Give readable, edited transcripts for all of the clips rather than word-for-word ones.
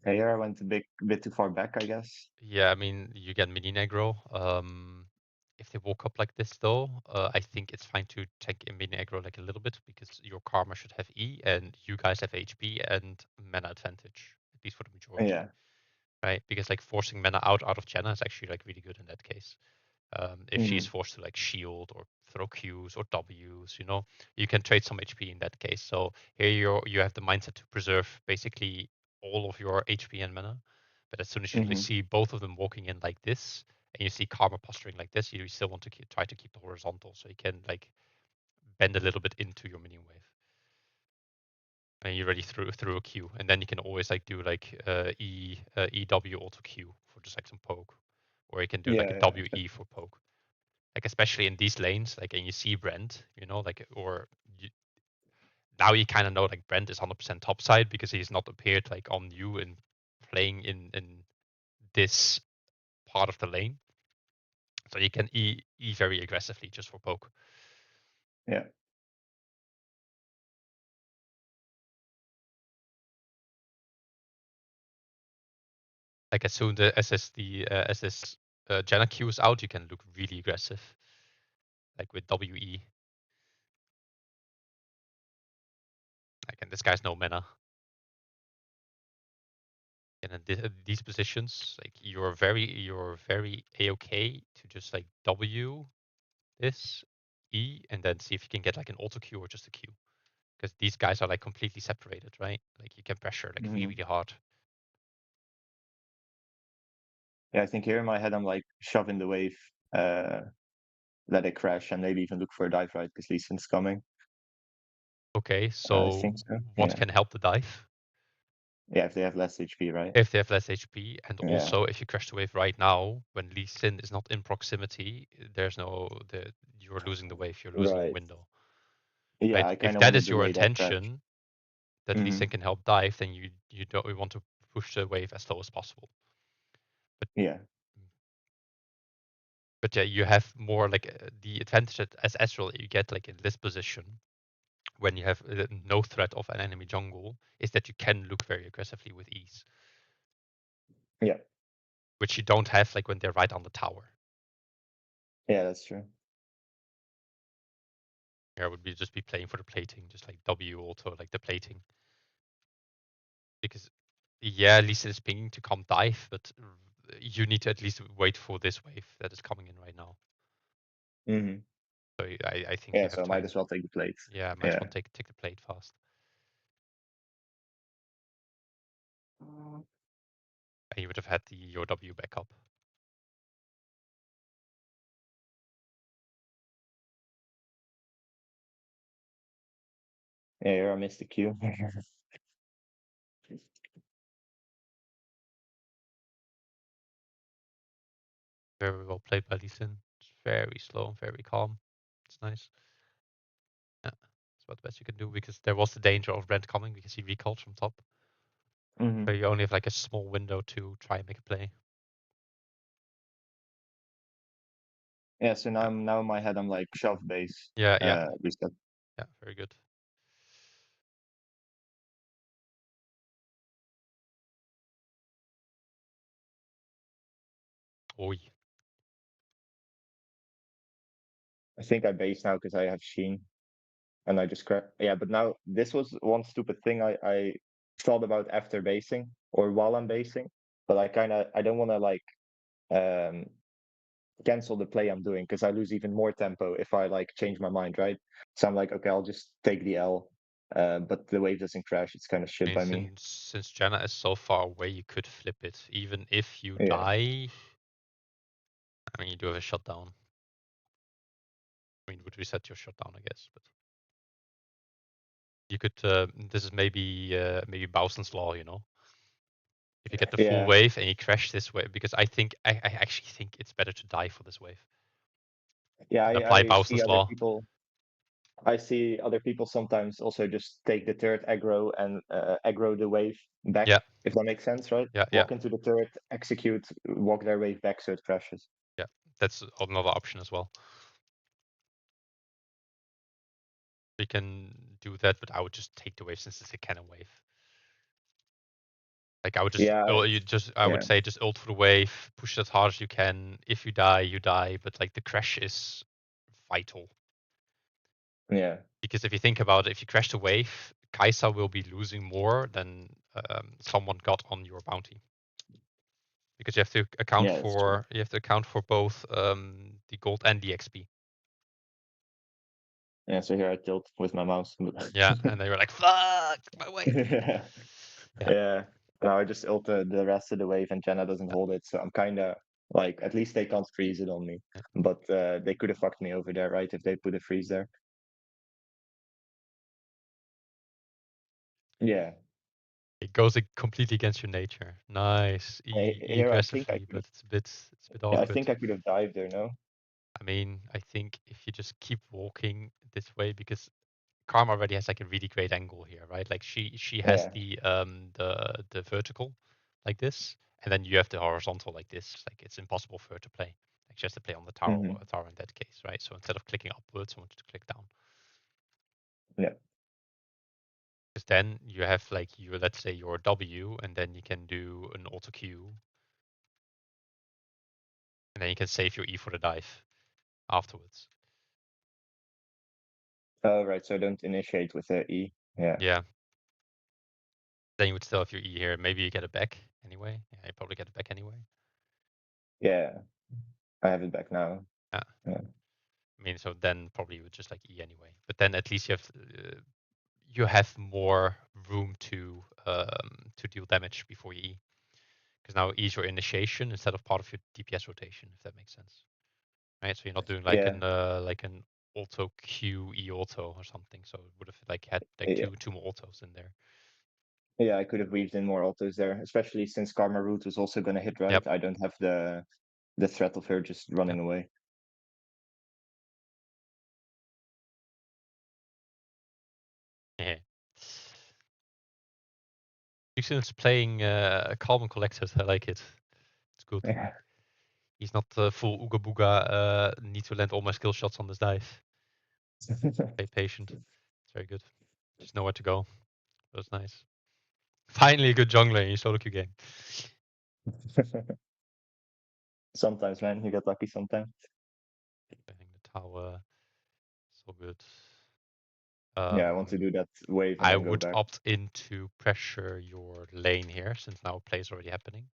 Here I went a bit too far back, I guess. Yeah, I mean, you get mini aggro. If they woke up like this, though, I think it's fine to take a mini aggro like a little bit because your Karma should have E and you guys have HP and mana advantage, at least for the majority, Yeah. right? Because like forcing mana out of Janna is actually like really good in that case. If she's Hmm. forced to like shield or throw Qs or Ws, you can trade some HP in that case. So here you have the mindset to preserve basically all of your HP and mana. But as soon as you Hmm. see both of them walking in like this, and you see Karma posturing like this, you still want to try to keep the horizontal, so you can like bend a little bit into your minion wave. And you already through a Q, and then you can always like do like EW auto Q for just like some poke, or you can do like a Yeah, WE for poke. Like especially in these lanes, like and you see Brent, like or now you kind of know like Brent is 100% top side because he's not appeared like on you and playing in this part of the lane. So you can E very aggressively just for poke. yeah. Like as soon as this Janna Q is out, you can look really aggressive, like with WE. Like and this guy's no mana. And in these positions, like you're very a-okay to just like W this E and then see if you can get like an auto Q or just a Q. Because these guys are like completely separated, right? Like you can pressure like really, Hmm. really hard. Yeah, I think here in my head I'm like shoving the wave, uh, let it crash, and maybe even look for a dive, right? Because Lee Sin's coming. Okay, I so think so. what Yeah. can help the dive? Yeah, if they have less HP, right? If they have less HP, and Yeah. also if you crash the wave right now, when Lee Sin is not in proximity, there's no you're losing the wave, you're losing your Right. window. Yeah, Right? I If kind of that want to is your delay that crash. intention, that Lee Hmm. Sin can help dive, then you don't want to push the wave as slow as possible. But Yeah. but yeah, you have more like the advantage that as Astral you get like in this position when you have no threat of an enemy jungle is that you can look very aggressively with ease, Yeah. which you don't have like when they're right on the tower. Yeah, that's true. Here would be just be playing for the plating, just like W auto, like the plating. Because yeah, Lisa is pinging to come dive, but you need to at least wait for this wave that is coming in right now. Hmm. So I think Yeah, you have so I might time. as well take the plate. Yeah, might as well Yeah. take the plate fast. And you would have had your W backup. Yeah, here I missed the Q. Very well played by Lee Sin. It's very slow and very calm. It's nice. Yeah, it's about the best you can do because there was the danger of Brent coming because he recalled from top. Hmm. So you only have like a small window to try and make a play. Yeah, so Yeah, now in my head I'm like shove base, yeah, yeah, reset. yeah. Very good. Oi. I think I base now because I have Sheen, and I just crack. Yeah, but now this was one stupid thing I thought about after basing or while I'm basing, but I don't want to like um cancel the play I'm doing because I lose even more tempo if I like change my mind, right? So I'm like, okay, I'll just take the L, but the wave doesn't crash. It's kind of I shit mean, by me. since Janna is so far away, you could flip it. Even if you Yeah, die, I mean, you do have a shutdown. I mean, it would reset your shutdown, I guess. But you could. This is maybe Bowson's law, If you get the full yeah, wave and you crash this wave, because I actually think it's better to die for this wave yeah. and apply I see Bowson's other law. people. I see other people sometimes also just take the turret aggro and aggro the wave back, Yeah, if that makes sense, right? yeah, yeah, Walk into the turret, execute, walk their wave back so it crashes. yeah. That's another option as well. You can do that, but I would just take the wave since it's a cannon wave. Like I would just, Yeah, I would yeah, say just ult for the wave, push it as hard as you can. If you die, you die. But like the crash is vital yeah, because if you think about it, if you crash the wave, Kai'Sa will be losing more than someone got on your bounty because yeah. That's true. you have to account for both the gold and the XP. Yeah, so here I tilt with my mouse. Yeah, and they were like, "Fuck my wave." Yeah, Yeah, yeah. Now I just ult the rest of the wave, and Jenna doesn't hold it, so I'm kind of like, at least they can't freeze it on me. yeah. But they could have fucked me over there, right? If they put a freeze there. Yeah. It goes completely against your nature. Nice, E Here I think I aggressively, could but have. it's a bit Yeah, I awkward. think I could have dived there. No. I mean, I think if you just keep walking this way, because Karma already has like a really great angle here, right? Like she has Yeah. the vertical like this, and then you have the horizontal like this. Like it's impossible for her to play. Like she has to play on the Hmm. tower in that case, right? So instead of clicking upwards, I want you to click down. Yeah. Because then you have like your, let's say your W, and then you can do an auto Q, and then you can save your E for the dive afterwards. Oh, right. So I don't initiate with the E. Yeah. Yeah. Then you would still have your E here. Maybe you get it back anyway. Yeah, you probably get it back anyway. Yeah. I have it back now. Yeah. Yeah. I mean, so then probably you would just like E anyway. But then at least you have more room to deal damage before you E. Because now E is your initiation instead of part of your DPS rotation, if that makes sense. Right? So you're not doing Yeah. like an auto Q E auto or something. So it would have like had like Yeah. two more autos in there. Yeah, I could have weaved in more autos there, especially since Karma Root was also going to hit right. Yep. I don't have the threat of her just Yep. running away. Yeah. Yuxin's playing calm and collected. I like it. It's good. Yeah. He's not full ooga booga. Need to land all my skill shots on this dive. Stay patient. It's very good. Just know where to go. That's nice. Finally, a good jungler in your solo queue game. Sometimes, man, you get lucky sometimes. Getting the tower. So good. Yeah, I want to do that wave and I then go would back. opt in to pressure your lane here since now play is already happening.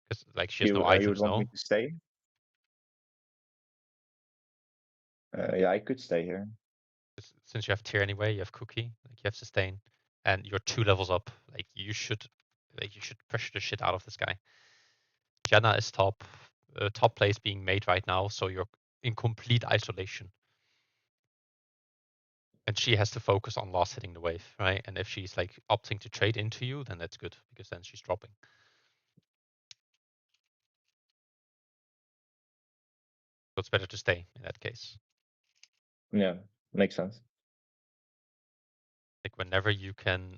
Because like she has no You would items, want me no? to stay? Yeah, I could stay here. Since you have tier anyway, you have cookie, like you have sustain, and you're 2 levels up. Like you should pressure the shit out of this guy. Janna is top. Top play is being made right now, so you're in complete isolation. And she has to focus on last hitting the wave, right? And if she's like opting to trade into you, then that's good because then she's dropping. So it's better to stay in that case. Yeah, makes sense. Like whenever you can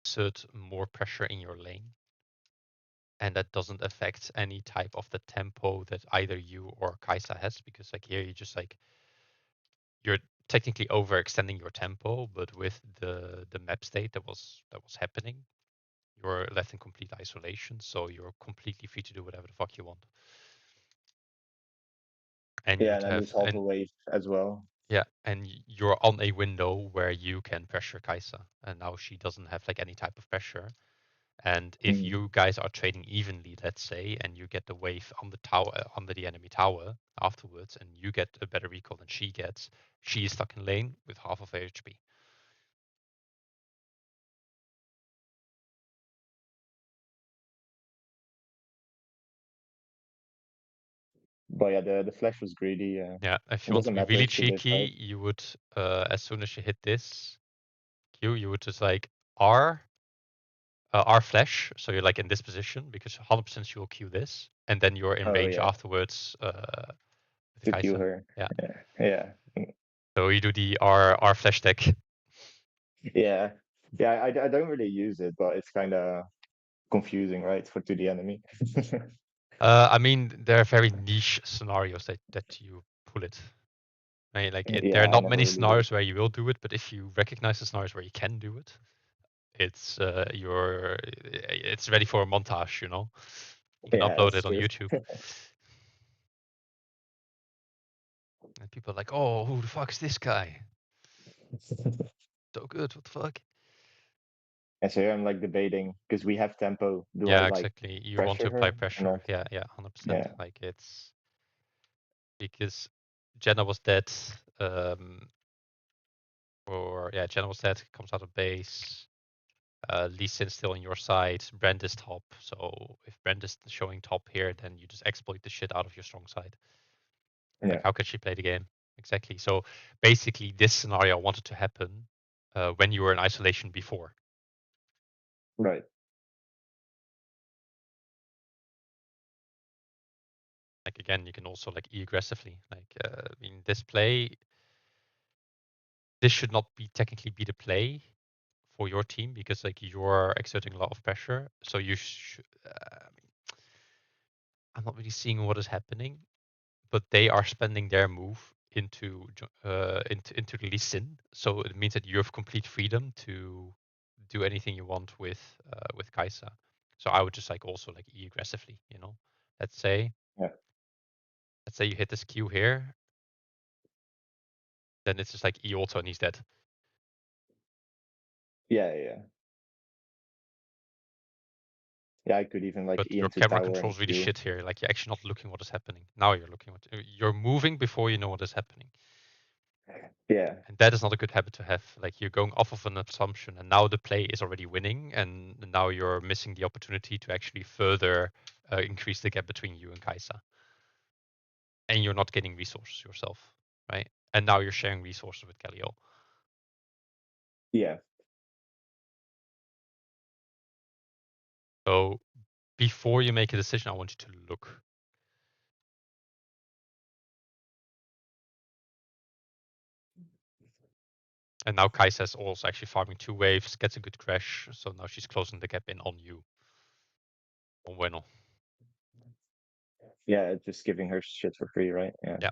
exert more pressure in your lane, and that doesn't affect any type of the tempo that either you or Kai'Sa has, because like here you just like you're technically overextending your tempo, but with the map state that was happening, you're left in complete isolation, so you're completely free to do whatever the fuck you want. And you Yeah, would and I have lose half a wave as well. yeah, and you're on a window where you can pressure Kai'Sa, and now she doesn't have like any type of pressure. And if Mm. you guys are trading evenly, let's say, and you get the wave on the tower under the enemy tower afterwards, and you get a better recall than she gets, she is stuck in lane with half of her HP. But yeah, the flash was greedy. Yeah, if It you want to doesn't be matter, really it's still live, right? cheeky, you would, as soon as you hit this Q, you would just like R flash, so you're like in this position because 100% you will Q this, and then you're in Oh range yeah, afterwards with to kill Kai'Sa. her. Yeah. Yeah, yeah, So you do the R flash deck. yeah, yeah. I don't really use it, but it's kind of confusing, right, for to the enemy. I mean, there are very niche scenarios that you pull it. Right? Like there Yeah, are I not never many really do. scenarios where you will do it, but if you recognize the scenarios where you can do it, it's it's ready for a montage, you know. You can Yeah, upload that's it on true. YouTube. And people are like, oh, who the fuck is this guy? So good, what the fuck? And so I'm like debating because we have tempo. Do I Yeah, like exactly. You want to pressure apply her or pressure. not? Yeah, 100%. Yeah, Like it's because Jenna was dead. Or yeah, Jenna was dead, comes out of base. Lee Sin's still on your side. Brand is top. So if Brand is showing top here, then you just exploit the shit out of your strong side. Like yeah, how could she play the game? Exactly. So basically this scenario wanted to happen when you were in isolation before. right. Like again, you can also like E aggressively. Like in this play, this should not be technically be the play for your team because like you're exerting a lot of pressure. So you I'm not really seeing what is happening, but they are spending their move into the Lee Sin. So it means that you have complete freedom to do anything you want with Kaisa. So I would just like also like E aggressively, you know. Let's say Yeah, let's say you hit this Q here, then it's just like E also and he's dead. yeah, yeah. Yeah, I could even like But E your into camera tower and control's really Q. shit here. Like you're actually not looking what is happening. Now you're looking what you're moving before you know what is happening. Yeah, And that is not a good habit to have. Like you're going off of an assumption, and now the play is already winning, and now you're missing the opportunity to actually further increase the gap between you and Kaisa. And you're not getting resources yourself, right? And now you're sharing resources with Galio. yeah, So before you make a decision, I want you to look. And now Kaisa is also actually farming 2 waves, gets a good crash, so now she's closing the gap in on you. On Bueno. yeah. Just giving her shit for free, right? Yeah. Yeah.